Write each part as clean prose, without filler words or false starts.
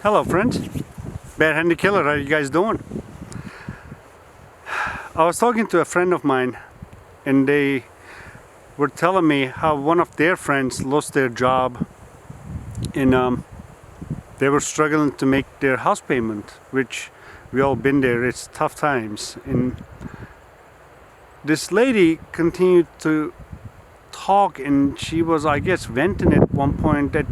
Hello friends, Barehanded Killer, how you guys doing? I was talking to a friend of mine and they were telling me how one of their friends lost their job and they were struggling to make their house payment, which we all been there. It's tough times. And this lady continued to talk and she was, I guess, venting at one point that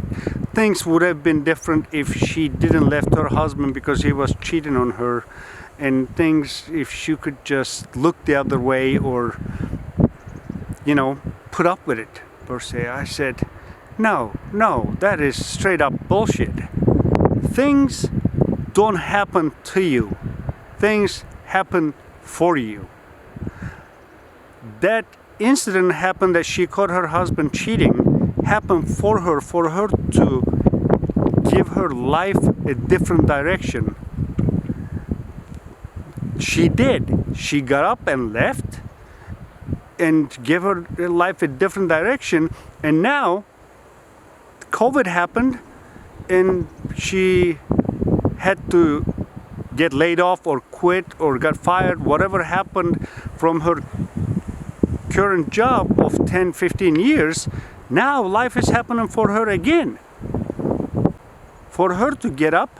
things would have been different if she didn't left her husband because he was cheating on her, and things if she could just look the other way or, you know, put up with it per se. I said, no, that is straight up bullshit. Things don't happen to you. Things happen for you. That incident happened that she caught her husband cheating happened for her to give her life a different direction. She did. She got up and left and gave her life a different direction, and now COVID happened and she had to get laid off or quit or got fired, whatever happened from her current job of 10-15 years. Now life is happening for her again, for her to get up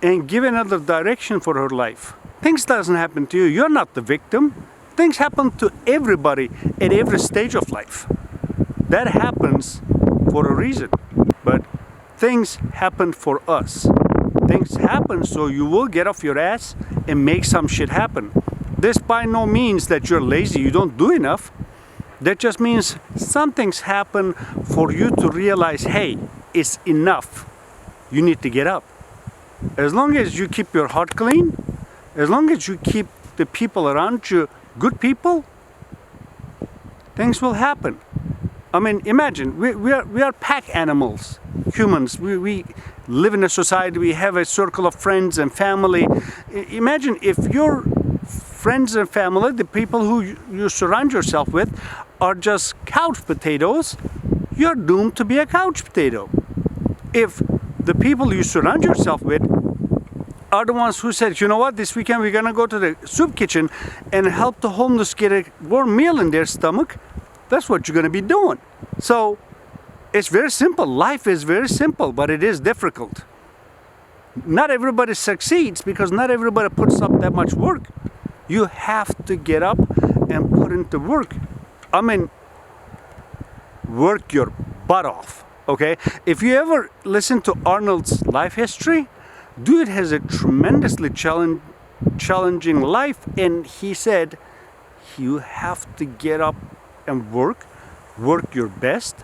and give another direction for her life. Things doesn't happen to you. You're not the victim. Things happen to everybody at every stage of life. That happens for a reason. But things happen for us. Things happen so you will get off your ass and make some shit happen. This by no means that you're lazy, you don't do enough. That just means some things happen for you to realize, hey, it's enough. You need to get up. As long as you keep your heart clean, as long as you keep the people around you good people, things will happen. I mean, imagine, we are pack animals, humans. We live in a society, we have a circle of friends and family. Imagine if your friends and family, the people who you surround yourself with, are just couch potatoes, you're doomed to be a couch potato. If the people you surround yourself with are the ones who said, you know what, this weekend we're gonna go to the soup kitchen and help the homeless get a warm meal in their stomach, that's what you're gonna be doing. So it's very simple. Life is very simple, but it is difficult. Not everybody succeeds because not everybody puts up that much work. You have to get up and put into work. I mean, work your butt off, okay? If you ever listen to Arnold's life history, dude has a tremendously challenging life, and he said, you have to get up and work your best,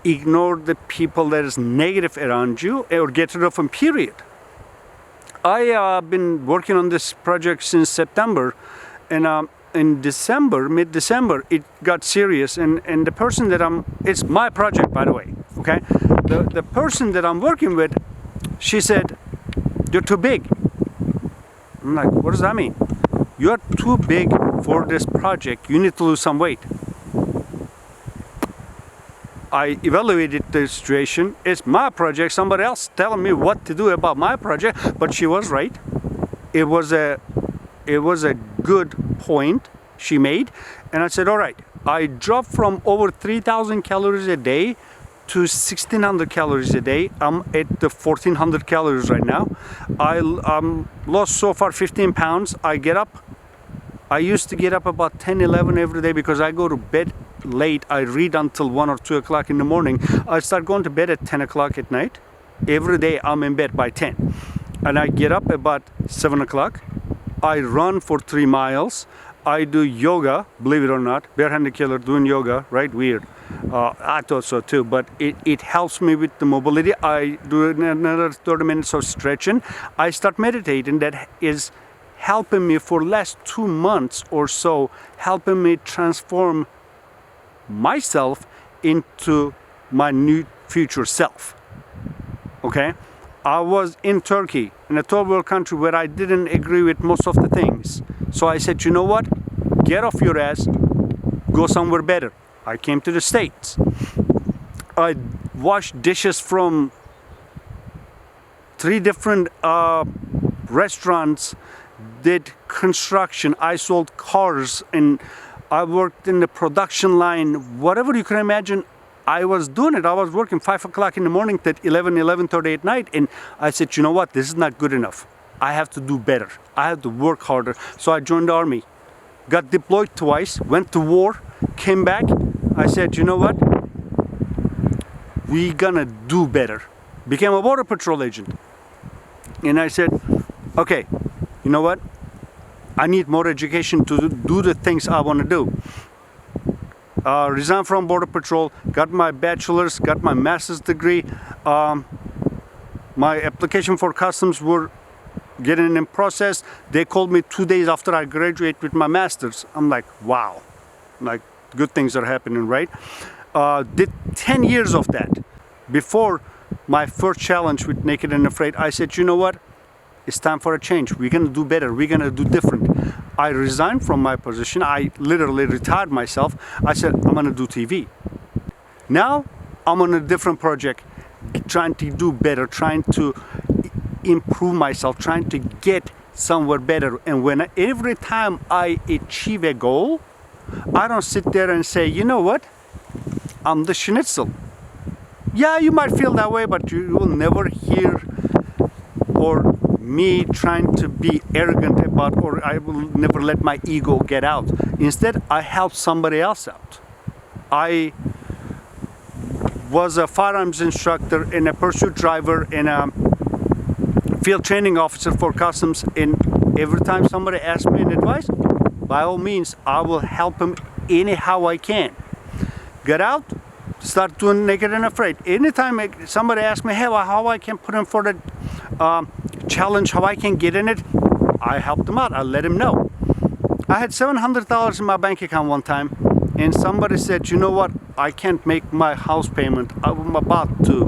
ignore the people that is negative around you, or get rid of them, period. I've been working on this project since September, and in December, mid-December, it got serious, and the person that it's my project, by the way, okay? The person that I'm working with, she said, you're too big. I'm like, what does that mean? You're too big for this project. You need to lose some weight. I evaluated the situation. It's my project. Somebody else telling me what to do about my project, but she was right. It was a good point she made, and I said, all right. I dropped from over 3,000 calories a day to 1,600 calories a day. I'm at the 1,400 calories right now. I lost so far 15 pounds. I used to get up about 10, 11 every day because I go to bed late. I read until 1 or 2 o'clock in the morning. I start going to bed at 10 o'clock at night. Every day I'm in bed by 10. And I get up about 7 o'clock. I run for 3 miles. I do yoga, believe it or not. Barehanded Killer doing yoga, right? Weird. I thought so too, but it helps me with the mobility. I do another 30 minutes of stretching. I start meditating. That is helping me for last 2 months or so, helping me transform myself into my new future self. Okay? I was in Turkey, in a third world country where I didn't agree with most of the things. So I said, you know what? Get off your ass, go somewhere better. I came to the States. I washed dishes from 3 different restaurants, did construction. I sold cars, and I worked in the production line. Whatever you can imagine, I was doing it. I was working 5 o'clock in the morning to 11:30 at night, and I said, you know what, this is not good enough. I have to do better. I have to work harder. So I joined the army, got deployed twice, went to war, came back. I said, you know what, we gonna do better. Became a border patrol agent. And I said, okay, you know what, I need more education to do the things I want to do. Resigned from border patrol, got my bachelor's, got my master's degree. My application for customs were getting in process. They called me 2 days after I graduated with my master's. I'm like, wow, like good things are happening, right? Did 10 years of that. Before my first challenge with Naked and Afraid, I said, you know what, it's time for a change. We're gonna do better, we're gonna do different. I resigned from my position. I literally retired myself. I said, I'm gonna do TV. Now I'm on a different project, trying to do better, trying to improve myself, trying to get somewhere better. And every time I achieve a goal, I don't sit there and say, you know what, I'm the schnitzel. Yeah, you might feel that way, but you will never hear or me trying to be arrogant about, or I will never let my ego get out. Instead, I help somebody else out. I was a firearms instructor and a pursuit driver and a field training officer for customs, and every time somebody asks me an advice, by all means, I will help them anyhow I can. Get out, start doing Naked and Afraid. Anytime somebody asks me, hey, how I can put in for the challenge, how I can get in it, I help them out. I let them know. I had $700 in my bank account one time, and somebody said, you know what, I can't make my house payment. I'm about to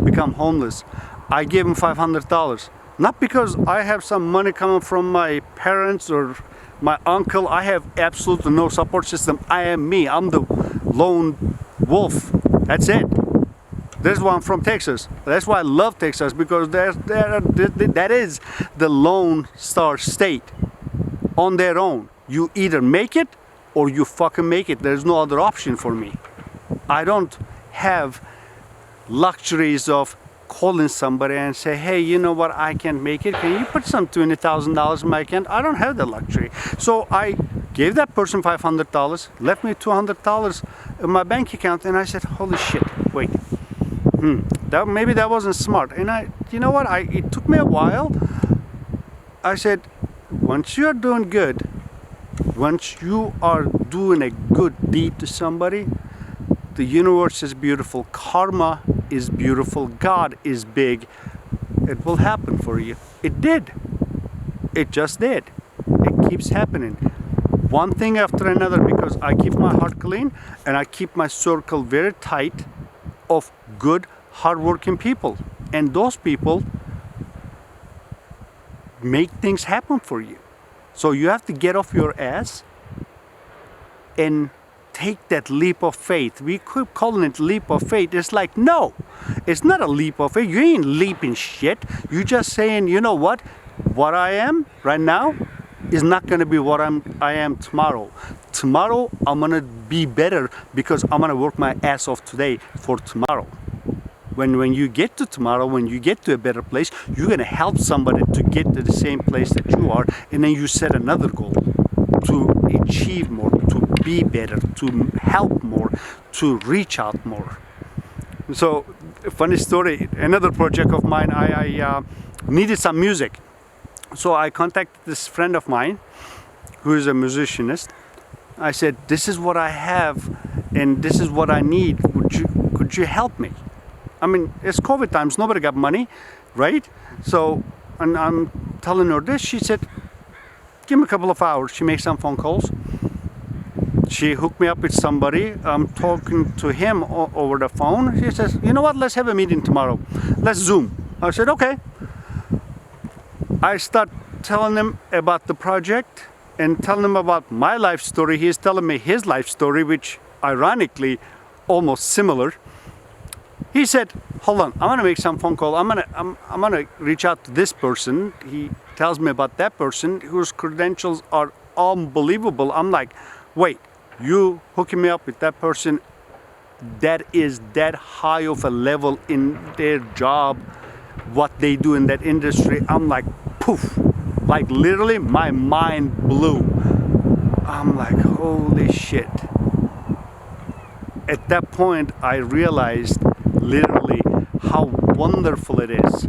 become homeless. I gave him $500. Not because I have some money coming from my parents or my uncle. I have absolutely no support system. I am me. I'm the lone wolf. That's it. That's why I'm from Texas. That's why I love Texas, because that is the Lone Star State on their own. You either make it or you fucking make it. There's no other option for me. I don't have luxuries of calling somebody and say, hey, you know what, I can't make it. Can you put some $20,000 in my account? I don't have the luxury. So I gave that person $500, left me $200 in my bank account, and I said, holy shit, wait. Maybe that wasn't smart. And you know what, it took me a while. I said, once you are doing good, once you are doing a good deed to somebody, the universe is beautiful, karma is beautiful, God is big. It will happen for you. It did. It just did. It keeps happening. One thing after another, because I keep my heart clean and I keep my circle very tight of good, hardworking people. And those people make things happen for you. So you have to get off your ass and take that leap of faith. We keep calling it leap of faith. It's like, no, it's not a leap of faith. You ain't leaping shit. You're just saying, you know what I am right now is not going to be what I am tomorrow. Tomorrow, I'm going to be better because I'm going to work my ass off today for tomorrow. When you get to tomorrow, when you get to a better place, you're going to help somebody to get to the same place that you are, and then you set another goal to achieve more, to be better, to help more, to reach out more. So, funny story, another project of mine, I needed some music. So I contacted this friend of mine who is a musicianist. I said, this is what I have and this is what I need. Could you help me? I mean, it's COVID times, nobody got money, right? So, and I'm telling her this, she said, give me a couple of hours. She makes some phone calls. She hooked me up with somebody. I'm talking to him over the phone. She says, you know what, let's have a meeting tomorrow. Let's Zoom. I said, okay. I start telling him about the project and telling him about my life story. He's telling me his life story, which ironically, almost similar. He said, hold on, I'm gonna make some phone call. I'm gonna reach out to this person. He tells me about that person whose credentials are unbelievable. I'm like, wait, you hooking me up with that person that is that high of a level in their job, what they do in that industry? I'm like, poof, like literally my mind blew. I'm like, holy shit. At that point, I realized literally how wonderful it is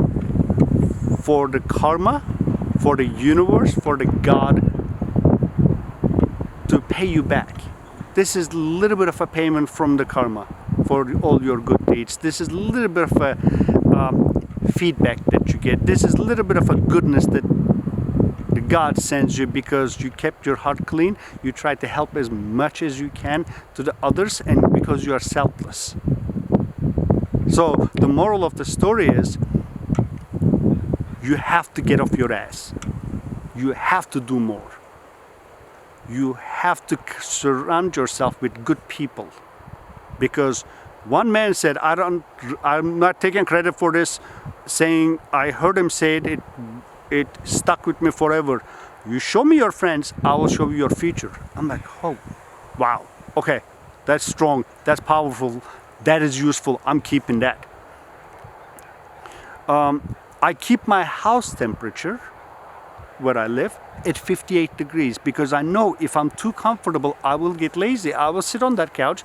for the karma, for the universe, for the God to pay you back. This is a little bit of a payment from the karma for all your good deeds. This is a little bit of a feedback that you get. This is a little bit of a goodness that the God sends you because you kept your heart clean. You try to help as much as you can to the others, and because you are selfless. So the moral of the story is, you have to get off your ass. You have to do more. You have to surround yourself with good people, because one man said, I'm not taking credit for this, saying I heard him say it, it stuck with me forever. You show me your friends, I will show you your future. I'm like, oh, wow, okay, that's strong, that's powerful, that is useful, I'm keeping that. I keep my house temperature where I live at 58 degrees because I know if I'm too comfortable, I will get lazy. I will sit on that couch,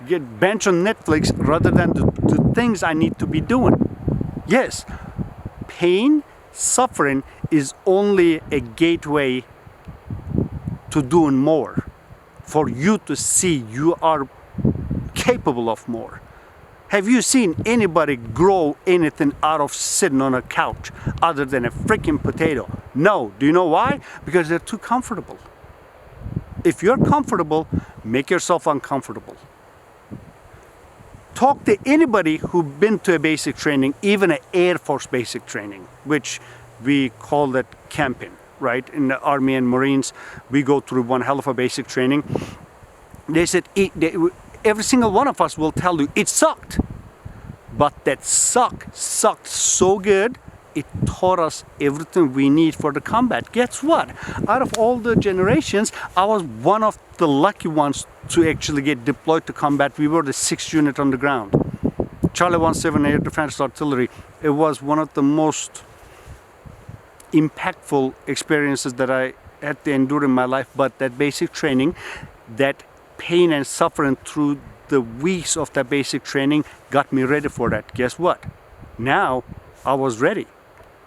get bench on Netflix rather than the things I need to be doing. Yes, pain, suffering is only a gateway to doing more, for you to see you are capable of more. Have you seen anybody grow anything out of sitting on a couch other than a freaking potato? No. Do you know why? Because they're too comfortable. If you're comfortable, make yourself uncomfortable. Talk to anybody who's been to a basic training, even an Air Force basic training, which we call that camping, right? In the Army and Marines, we go through one hell of a basic training. They said, every single one of us will tell you it sucked. But that sucked so good, it taught us everything we need for the combat. Guess what? Out of all the generations, I was one of the lucky ones to actually get deployed to combat. We were the 6th unit on the ground. Charlie 17 Air Defense Artillery. It was one of the most impactful experiences that I had to endure in my life. But that basic training, that pain and suffering through the weeks of that basic training got me ready for that. Guess what? Now I was ready.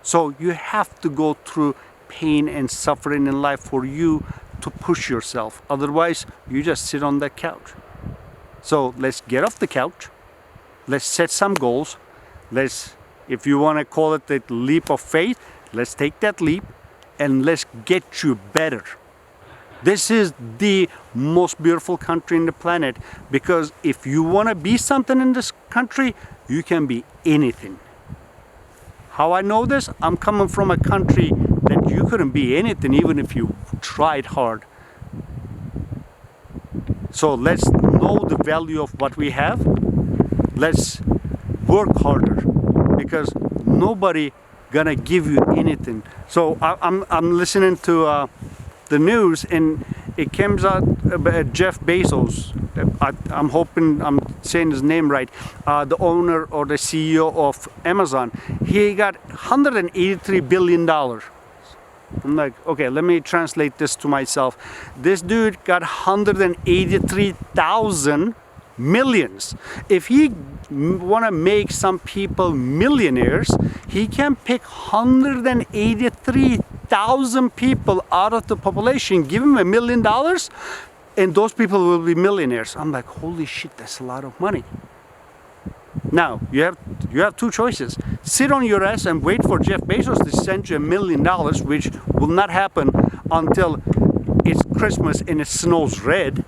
So you have to go through pain and suffering in life for you to push yourself. Otherwise, you just sit on that couch. So let's get off the couch. Let's set some goals. Let's, if you want to call it the leap of faith, let's take that leap and let's get you better. This is the most beautiful country in the planet, because if you want to be something in this country, you can be anything. How I know this? I'm coming from a country that you couldn't be anything even if you tried hard. So let's know the value of what we have. Let's work harder, because nobody gonna give you anything. So I'm listening to the news, and it comes out about Jeff Bezos. I'm hoping I'm saying his name right. The owner or the CEO of Amazon. He got $183 billion. I'm like, okay, let me translate this to myself. This dude got 183,000 millions. If he want to make some people millionaires, he can pick 183,000 people out of the population, give them $1 million, and those people will be millionaires. I'm like, holy shit, that's a lot of money. Now you have two choices: sit on your ass and wait for Jeff Bezos to send you $1 million, which will not happen until it's Christmas and it snows red.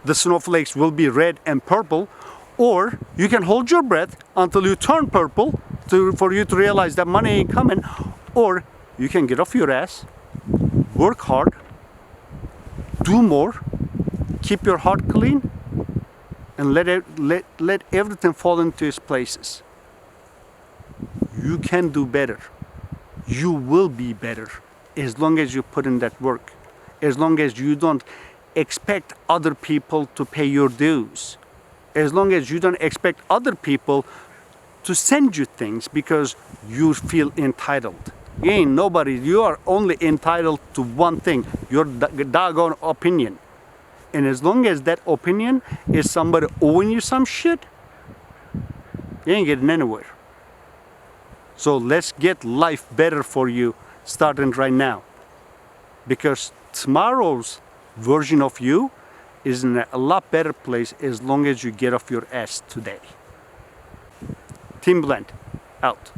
The snowflakes will be red and purple. Or you can hold your breath until you turn purple for you to realize that money ain't coming. Or you can get off your ass, work hard, do more, keep your heart clean, and let everything fall into its places. You can do better. You will be better as long as you put in that work. As long as you don't expect other people to pay your dues. As long as you don't expect other people to send you things because you feel entitled. You ain't nobody. You are only entitled to one thing, your doggone opinion. And as long as that opinion is somebody owing you some shit, you ain't getting anywhere. So let's get life better for you starting right now. Because tomorrow's version of you is in a lot better place as long as you get off your ass today. Team Blend, out.